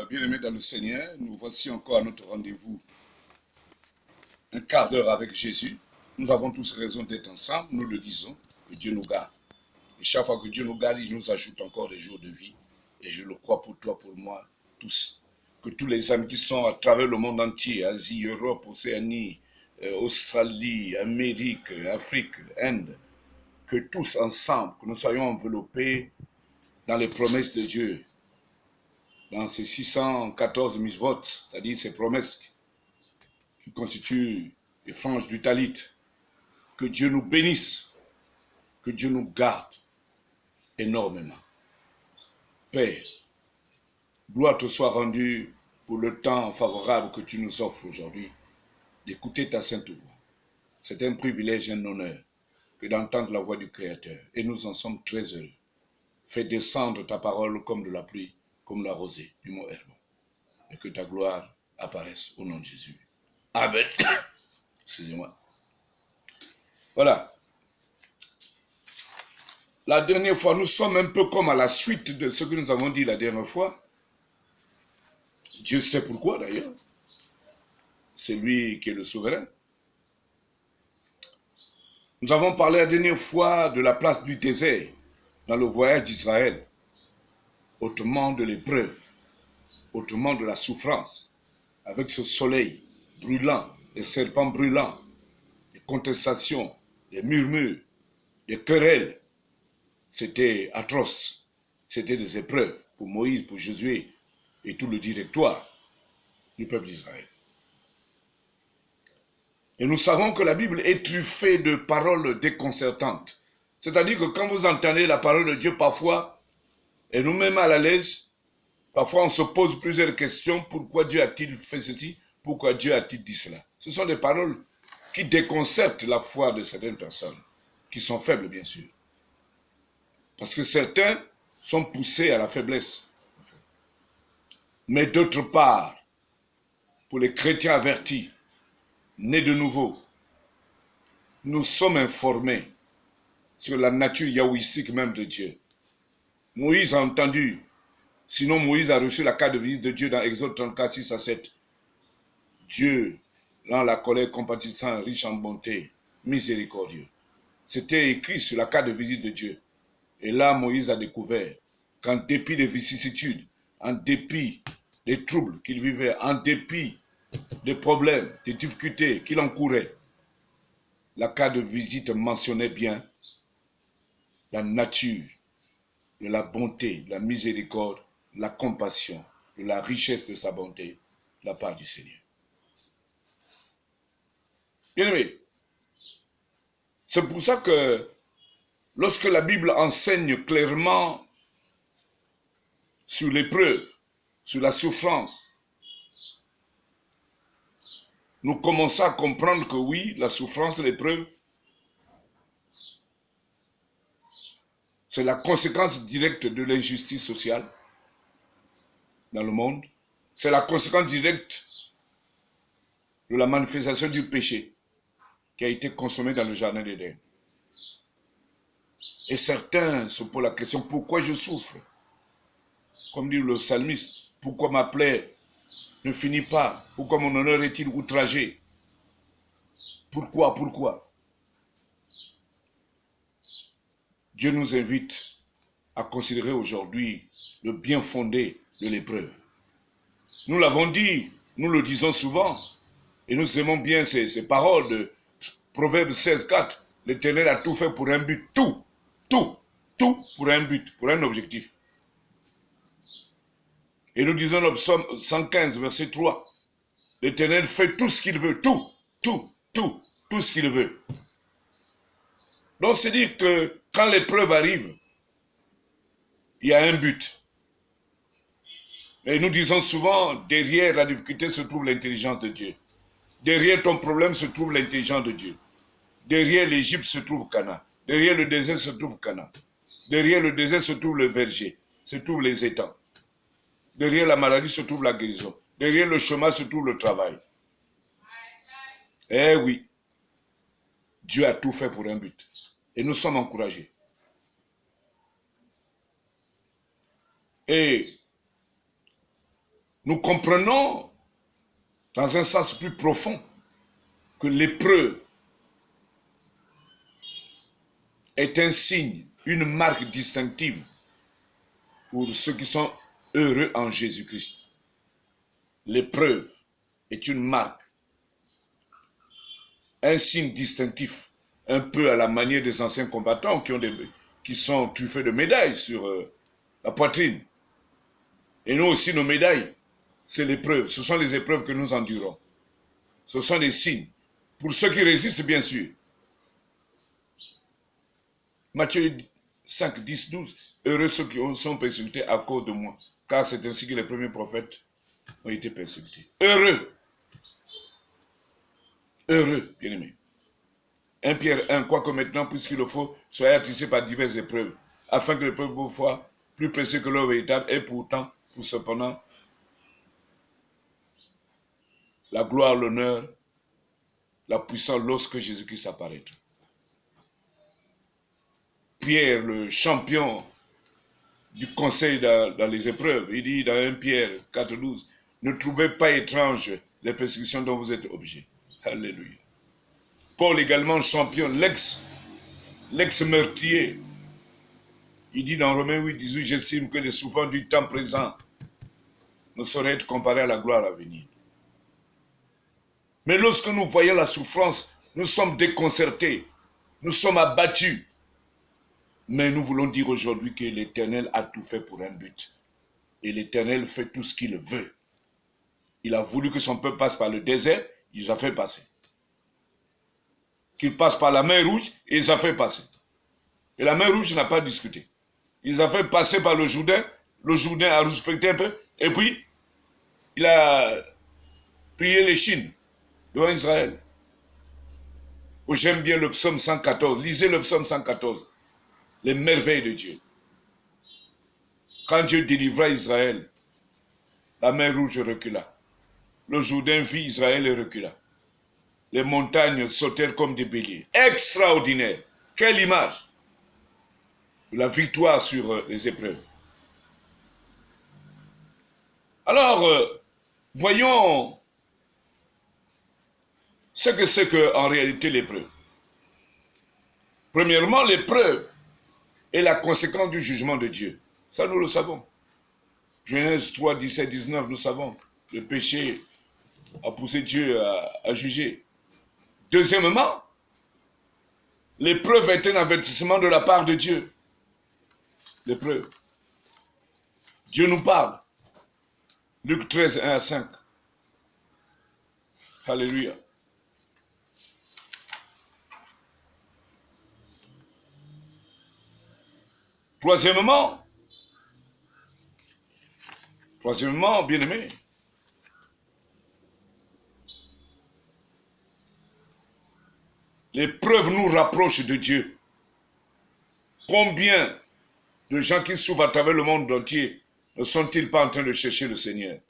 Bien-aimés dans le Seigneur, nous voici encore à notre rendez-vous. Un quart d'heure avec Jésus. Nous avons tous raison d'être ensemble, nous le disons, que Dieu nous garde. Et chaque fois que Dieu nous garde, il nous ajoute encore des jours de vie. Et je le crois pour toi, pour moi, tous. Que tous les amis qui sont à travers le monde entier, Asie, Europe, Océanie, Australie, Amérique, Afrique, Inde, que tous ensemble, que nous soyons enveloppés dans les promesses de Dieu, dans ces 614 mitzvot, c'est-à-dire ces promesses qui constituent les franges du talit. Que Dieu nous bénisse, que Dieu nous garde énormément. Père, gloire te soit rendue pour le temps favorable que tu nous offres aujourd'hui d'écouter ta sainte voix. C'est un privilège et un honneur que d'entendre la voix du Créateur. Et nous en sommes très heureux. Fais descendre ta parole comme de la pluie, comme la rosée du mont Hermon. Et que ta gloire apparaisse au nom de Jésus. Amen. Excusez-moi. Voilà. La dernière fois, nous sommes un peu comme à la suite de ce que nous avons dit la dernière fois. Dieu sait pourquoi d'ailleurs. C'est lui qui est le souverain. Nous avons parlé la dernière fois de la place du désert dans le voyage d'Israël, autrement de l'épreuve, autrement de la souffrance, avec ce soleil brûlant, les serpents brûlants, les contestations, les murmures, les querelles. C'était atroce, c'était des épreuves pour Moïse, pour Josué et tout le directoire du peuple d'Israël. Et nous savons que la Bible est truffée de paroles déconcertantes. C'est-à-dire que quand vous entendez la parole de Dieu, parfois, elle nous met mal à l'aise. Parfois, on se pose plusieurs questions. Pourquoi Dieu a-t-il fait ceci? Pourquoi Dieu a-t-il dit cela? Ce sont des paroles qui déconcertent la foi de certaines personnes, qui sont faibles, bien sûr. Parce que certains sont poussés à la faiblesse. Mais d'autre part, pour les chrétiens avertis, nés de nouveau, nous sommes informés sur la nature yahouistique même de Dieu. Moïse a entendu, sinon Moïse a reçu la carte de visite de Dieu dans Exode 34, 6 à 7. Dieu, lent la colère, compatissant, riche en bonté, miséricordieux. C'était écrit sur la carte de visite de Dieu. Et là, Moïse a découvert qu'en dépit des vicissitudes, en dépit des troubles qu'il vivait, en dépit des problèmes, des difficultés qu'il encourait, la carte de visite mentionnait bien la nature de la bonté, de la miséricorde, de la compassion, de la richesse de sa bonté de la part du Seigneur. Bien-aimés, c'est pour ça que lorsque la Bible enseigne clairement sur l'épreuve, sur la souffrance, nous commençons à comprendre que oui, la souffrance, l'épreuve, c'est la conséquence directe de l'injustice sociale dans le monde. C'est la conséquence directe de la manifestation du péché qui a été consommé dans le jardin d'Éden. Et certains se posent la question, pourquoi je souffre? Comme dit le psalmiste, pourquoi ma plaie ne finit pas? Pourquoi mon honneur est-il outragé? Pourquoi? Dieu nous invite à considérer aujourd'hui le bien fondé de l'épreuve. Nous l'avons dit, nous le disons souvent, et nous aimons bien ces paroles de Proverbe 16, 4. L'Éternel a tout fait pour un but, tout pour un but, pour un objectif. Et nous disons dans le psaume 115, verset 3, l'Éternel fait tout ce qu'il veut, tout ce qu'il veut. Donc c'est dire que quand l'épreuve arrive, il y a un but. Et nous disons souvent, derrière la difficulté se trouve l'intelligence de Dieu. Derrière ton problème se trouve l'intelligence de Dieu. Derrière l'Égypte se trouve Canaan. Derrière le désert se trouve Canaan. Derrière le désert se trouve le verger, se trouvent les étangs. Derrière la maladie se trouve la guérison. Derrière le chômage se trouve le travail. Eh oui, Dieu a tout fait pour un but. Et nous sommes encouragés. Et nous comprenons dans un sens plus profond que l'épreuve est un signe, une marque distinctive pour ceux qui sont heureux en Jésus-Christ. L'épreuve est une marque, un signe distinctif, un peu à la manière des anciens combattants qui sont truffés de médailles sur la poitrine. Et nous aussi, nos médailles, c'est l'épreuve. Ce sont les épreuves que nous endurons. Ce sont des signes. Pour ceux qui résistent, bien sûr. Matthieu 5, 10, 12. Heureux ceux qui sont persécutés à cause de moi, car c'est ainsi que les premiers prophètes ont été persécutés. Heureux. Heureux, bien-aimés. 1 Pierre 1, quoique maintenant, puisqu'il le faut, soyez attisés par diverses épreuves, afin que l'épreuve de vos foi, plus précieux que l'or véritable, et pourtant, pour cependant, la gloire, l'honneur, la puissance lorsque Jésus-Christ apparaîtra. Pierre, le champion du conseil dans les épreuves, il dit dans 1 Pierre 4, 12, ne trouvez pas étrange les persécutions dont vous êtes objet. Alléluia. Paul également champion, l'ex-meurtrier. Il dit dans Romains 8, 18, j'estime que les souffrances du temps présent ne sauraient être comparées à la gloire à venir. Mais lorsque nous voyons la souffrance, nous sommes déconcertés, nous sommes abattus. Mais nous voulons dire aujourd'hui que l'Éternel a tout fait pour un but. Et l'Éternel fait tout ce qu'il veut. Il a voulu que son peuple passe par le désert, il les a fait passer. Qu'il passe par la mer rouge, il les a fait passer. Et la mer rouge n'a pas discuté. Il les a fait passer par le Jourdain a respecté un peu, et puis il a prié les Chines devant Israël. Oh, j'aime bien le psaume 114, lisez le psaume 114. Les merveilles de Dieu. Quand Dieu délivra Israël, la mer rouge recula. Le Jourdain vit Israël et recula. Les montagnes sautèrent comme des béliers. Extraordinaire. Quelle image de la victoire sur les épreuves. Alors, voyons ce que c'est qu'en réalité l'épreuve. Premièrement, l'épreuve est la conséquence du jugement de Dieu. Ça, nous le savons. Genèse 3, 17, 19, nous savons. Le péché a poussé Dieu à juger. Deuxièmement, l'épreuve est un avertissement de la part de Dieu. L'épreuve. Dieu nous parle. Luc 13, 1 à 5. Alléluia. Troisièmement, bien-aimés, l'épreuve nous rapproche de Dieu. Combien de gens qui souffrent à travers le monde entier ne sont-ils pas en train de chercher le Seigneur?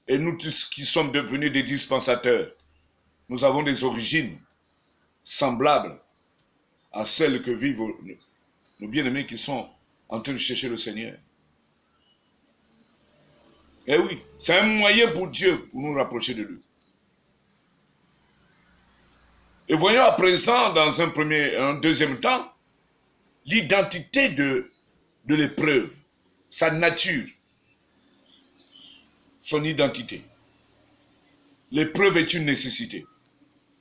Et nous tous qui sommes devenus des dispensateurs, nous avons des origines semblables à celles que vivent nos bien-aimés qui sont en train de chercher le Seigneur. Eh oui, c'est un moyen pour Dieu pour nous rapprocher de lui. Et voyons à présent, dans un deuxième temps, l'identité de l'épreuve, sa nature, son identité. L'épreuve est une nécessité,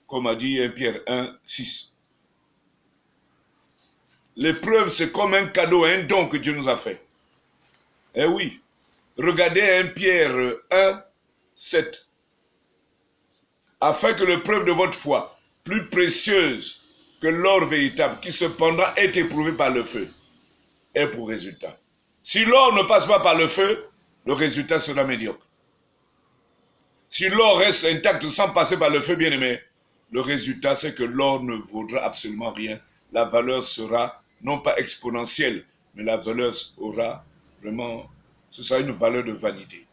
comme a dit 1 Pierre 1, 6. L'épreuve, c'est comme un cadeau, un don que Dieu nous a fait. Eh oui, regardez 1 Pierre 1, 7. Afin que l'épreuve de votre foi, plus précieuse que l'or véritable, qui cependant est éprouvé par le feu, ait pour résultat. Si l'or ne passe pas par le feu, le résultat sera médiocre. Si l'or reste intact sans passer par le feu, bien aimé, le résultat c'est que l'or ne vaudra absolument rien. La valeur sera non pas exponentielle, mais la valeur aura vraiment, ce sera une valeur de vanité.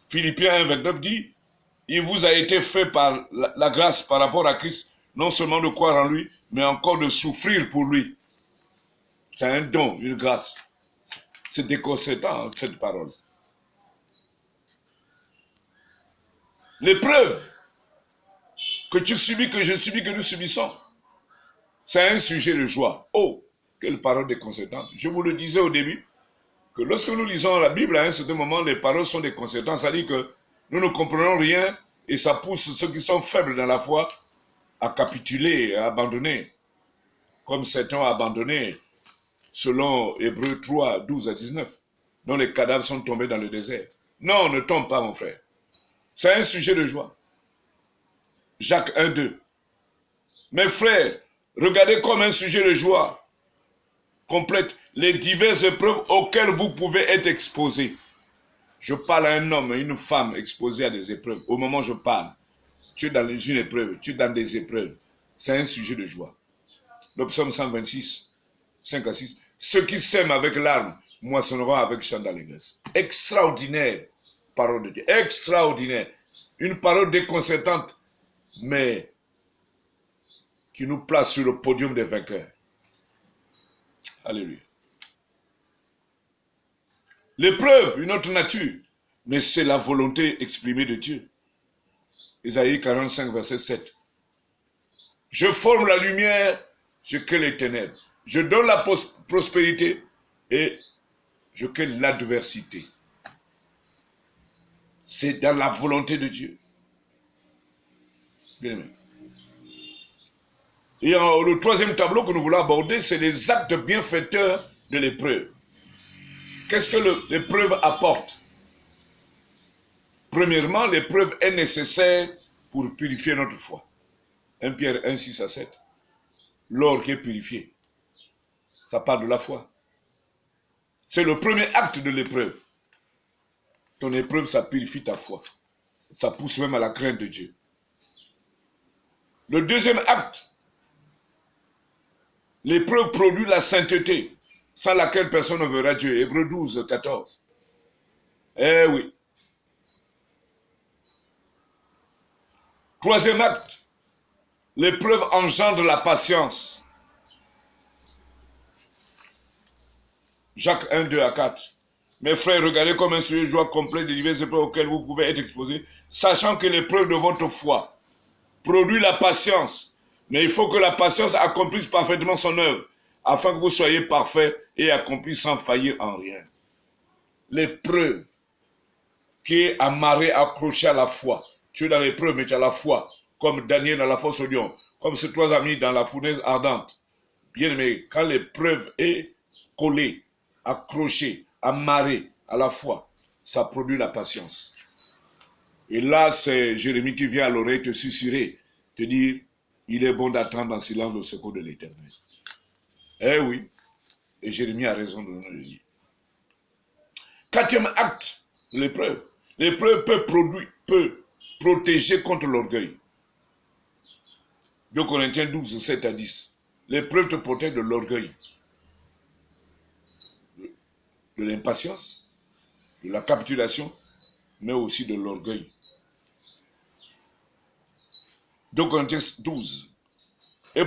Philippiens 1, 29 dit, il vous a été fait par la grâce par rapport à Christ, non seulement de croire en lui, mais encore de souffrir pour lui. C'est un don, une grâce. C'est déconcertant, hein, cette parole. L'épreuve que tu subis, que je subis, que nous subissons, c'est un sujet de joie. Oh, quelle parole déconcertante. Je vous le disais au début, que lorsque nous lisons la Bible, à un certain moment, les paroles sont déconcertantes. Ça dit que nous ne comprenons rien et ça pousse ceux qui sont faibles dans la foi à capituler, à abandonner. Comme certains ont abandonné, selon Hébreux 3, 12 à 19, dont les cadavres sont tombés dans le désert. Non, ne tombe pas, mon frère. C'est un sujet de joie. Jacques 1, 2. Mes frères, regardez comme un sujet de joie complète les diverses épreuves auxquelles vous pouvez être exposés. Je parle à un homme et une femme exposés à des épreuves. Au moment où je parle, tu es dans une épreuve, tu es dans des épreuves. C'est un sujet de joie. Le psaume 126, 5 à 6. Ceux qui sèment avec larmes moissonneront avec chant d'allégresse. Extraordinaire parole de Dieu. Extraordinaire. Une parole déconcertante, mais qui nous place sur le podium des vainqueurs. Alléluia. L'épreuve, une autre nature, mais c'est la volonté exprimée de Dieu. Isaïe 45, verset 7. Je forme la lumière, je crée les ténèbres. Je donne la prospérité et je crée l'adversité. C'est dans la volonté de Dieu. Bien aimé. Et le troisième tableau que nous voulons aborder, c'est les actes bienfaiteurs de l'épreuve. Qu'est-ce que l'épreuve apporte? Premièrement, l'épreuve est nécessaire pour purifier notre foi. 1 Pierre 1, 6 à 7. L'or qui est purifié, ça parle de la foi. C'est le premier acte de l'épreuve. Ton épreuve, ça purifie ta foi. Ça pousse même à la crainte de Dieu. Le deuxième acte, l'épreuve produit la sainteté, sans laquelle personne ne verra Dieu. Hébreux 12, 14. Eh oui. Troisième acte, l'épreuve engendre la patience. Jacques 1, 2 à 4. Mes frères, regardez comme un sujet de joie complet des diverses épreuves auxquelles vous pouvez être exposés, sachant que l'épreuve de votre foi produit la patience. Mais il faut que la patience accomplisse parfaitement son œuvre, afin que vous soyez parfaits et accomplis sans faillir en rien. L'épreuve qui est amarrée, accrochée à la foi. Tu es dans l'épreuve, mais tu as la foi, comme Daniel dans la fosse au lion, comme ses trois amis dans la fournaise ardente. Bien aimé, quand l'épreuve est collée, accrochée, amarrée à la foi, ça produit la patience. Et là, c'est Jérémie qui vient à l'oreille te susurrer, te dire, il est bon d'attendre en silence le secours de l'Éternel. Eh oui, et Jérémie a raison de nous le dire. Quatrième acte de l'épreuve. L'épreuve peut protéger contre l'orgueil. 2 Corinthiens 12, 7 à 10. L'épreuve te protège de l'orgueil, de l'impatience, de la capitulation, mais aussi de l'orgueil. 2 Corinthiens 12. Et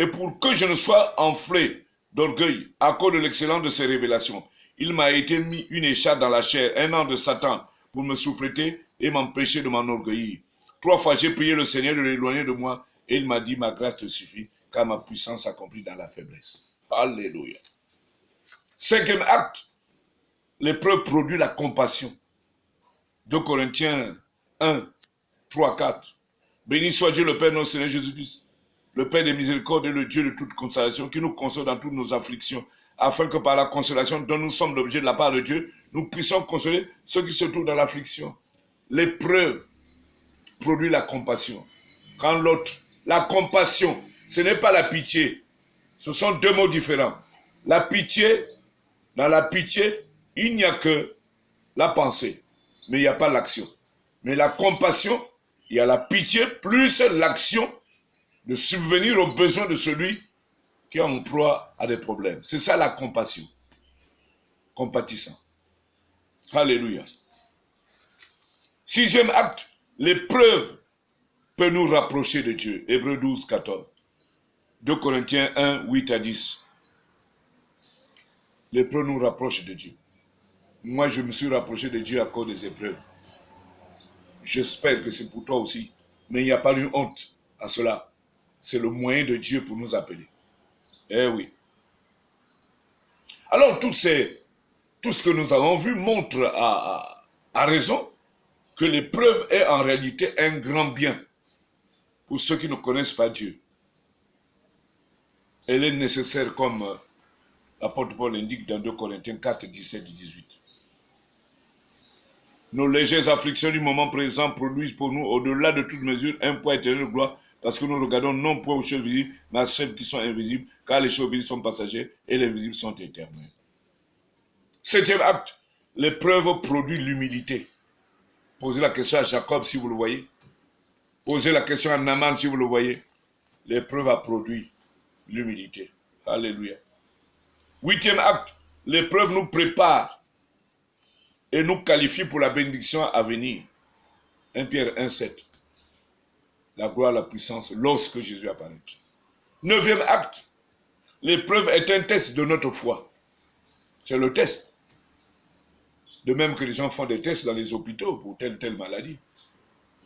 pour que je ne sois enflé d'orgueil à cause de l'excellence de ces révélations, il m'a été mis une écharpe dans la chair, un an de Satan, pour me souffleter et m'empêcher de m'enorgueillir. 3 fois j'ai prié le Seigneur de l'éloigner de moi, et il m'a dit, ma grâce te suffit, car ma puissance s'accomplit dans la faiblesse. Alléluia. 5e acte, l'épreuve produit la compassion. 2 Corinthiens 1, 3, 4. Béni soit Dieu le Père, notre Seigneur Jésus-Christ, le Père des miséricordes et le Dieu de toute consolation, qui nous console dans toutes nos afflictions, afin que par la consolation dont nous sommes l'objet de la part de Dieu, nous puissions consoler ceux qui se trouvent dans l'affliction. L'épreuve produit la compassion. Quand l'autre, la compassion, ce n'est pas la pitié. Ce sont deux mots différents. La pitié, dans la pitié, il n'y a que la pensée, mais il n'y a pas l'action. Mais la compassion, il y a la pitié plus l'action de subvenir aux besoins de celui qui est en proie à des problèmes. C'est ça la compassion. Compatissant. Alléluia. 6e acte, l'épreuve peut nous rapprocher de Dieu. Hébreux 12, 14. 2 Corinthiens 1, 8 à 10. L'épreuve nous rapproche de Dieu. Moi, je me suis rapproché de Dieu à cause des épreuves. J'espère que c'est pour toi aussi. Mais il n'y a pas de honte à cela. C'est le moyen de Dieu pour nous appeler. Eh oui. Alors, tout ce que nous avons vu montre à raison que l'épreuve est en réalité un grand bien pour ceux qui ne connaissent pas Dieu. Elle est nécessaire comme l'apôtre Paul indique dans 2 Corinthiens 4, 17 et 18. Nos légères afflictions du moment présent produisent pour nous, au-delà de toute mesure, un poids éternel de gloire, parce que nous regardons non point aux choses visibles, mais à celles qui sont invisibles, car les choses visibles sont passagères et les invisibles sont éternelles. 7e acte, l'épreuve produit l'humilité. Posez la question à Jacob si vous le voyez. Posez la question à Naaman si vous le voyez. L'épreuve a produit l'humilité. Alléluia. 8e acte, l'épreuve nous prépare et nous qualifie pour la bénédiction à venir. 1 Pierre 1, 7. La gloire, la puissance, lorsque Jésus apparaît. 9e acte, l'épreuve est un test de notre foi. C'est le test. De même que les gens font des tests dans les hôpitaux pour telle maladie.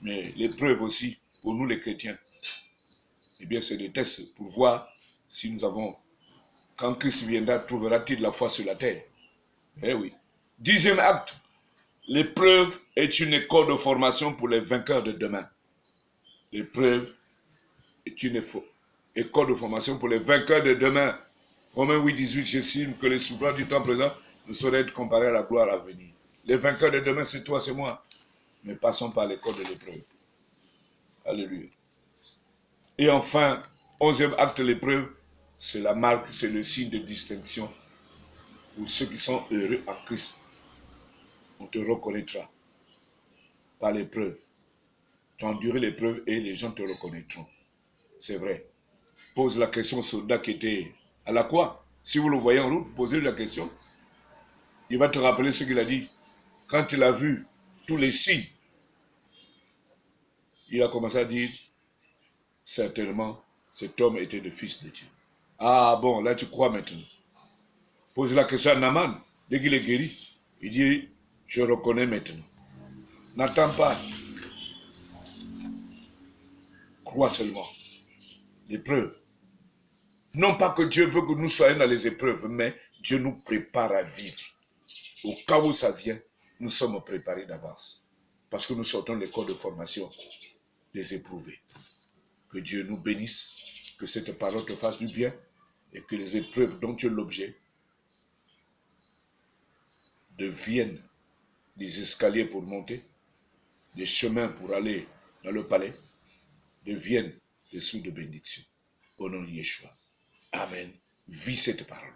Mais l'épreuve aussi, pour nous les chrétiens, eh bien c'est des tests pour voir si nous avons, quand Christ viendra, trouvera-t-il la foi sur la terre. Eh oui. 10e acte, l'épreuve est une école de formation pour les vainqueurs de demain. L'épreuve est une école de formation pour les vainqueurs de demain. Romains 8, 18, j'estime que les souffrances du temps présent ne sauraient être comparées à la gloire à venir. Les vainqueurs de demain, c'est toi, c'est moi. Mais passons par l'école de l'épreuve. Alléluia. Et enfin, 11e acte de l'épreuve, c'est la marque, c'est le signe de distinction pour ceux qui sont heureux en Christ. On te reconnaîtra par l'épreuve. Tu as enduré l'épreuve et les gens te reconnaîtront. C'est vrai. Pose la question au soldat qui était à la croix. Si vous le voyez en route, posez-lui la question. Il va te rappeler ce qu'il a dit. Quand il a vu tous les signes, il a commencé à dire, certainement, cet homme était le Fils de Dieu. Ah bon, là tu crois maintenant. Pose la question à Naaman, dès qu'il est guéri. Il dit, je reconnais maintenant. N'attends pas. Crois seulement. L'épreuve. Non pas que Dieu veut que nous soyons dans les épreuves, mais Dieu nous prépare à vivre. Au cas où ça vient, nous sommes préparés d'avance. Parce que nous sortons de l'école de formation des éprouvés. Que Dieu nous bénisse, que cette parole te fasse du bien et que les épreuves dont tu es l'objet deviennent des escaliers pour monter, des chemins pour aller dans le palais, deviennent des sources de bénédiction. Au nom de Yeshua. Amen. Vis cette parole.